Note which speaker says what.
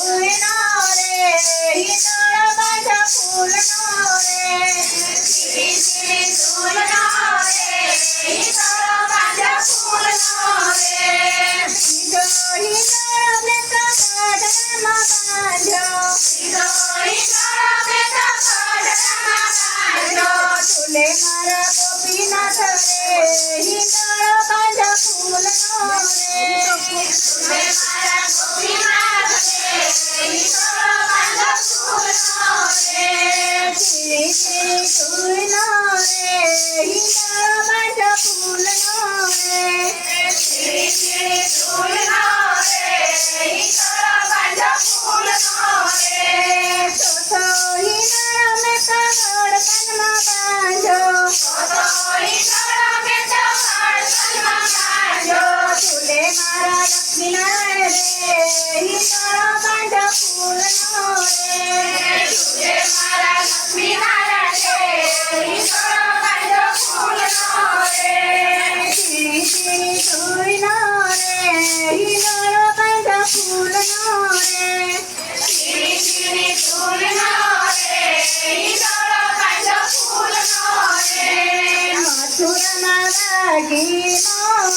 Speaker 1: ઝૂલનો રે હિંડોળો બાંધો ફૂલનો રે ઝીણી ઝીણી ઝૂલનો રે હિંડોળો બાંધો ફૂલનો રે સીધો હિંડોળો મેં તો ગઢડામાં બાંધ્યો સીધો હિંડોળો મેં તો ગઢડામાં બાંધ્યો ઝૂલે મારા ગોપીનાથ રે હિંડોળો બાંધો ફૂલનો રે ઝૂલે મારા ગોપીનાથ રે હિંડોળો બાંધો ફૂલનો રે ઝીણી ઝીણી ઝૂલનો રે હિંડોળો બાંધો ફૂલનો રે ઝીણી ઝીણી ઝૂલનો રે હિંડોળો બાંધો ફૂલનો રે ચોથો હિંડોળો મેં તો ગળકનમાં બાંધ્યો ચોથો હિંડોળો મેં તો ગળકનમાં બાંધ્યો ઝૂલે મારા લક્ષ્મીનારાયણ રે હિંડોળો બાંધો ફૂલનો રે ઝૂલે મારા લક્ષ્મીનારાયણ રે હિંડોળો બાંધો ફૂલનો રે ઝીણી ઝીણી ઝૂલનો રે હિંડોળો બાંધો ફૂલનો રે ઝીણી ઝીણી ઝૂલનો રે હિંડોળો બાંધો ફૂલનો રે મથુરામાં વાઘીનો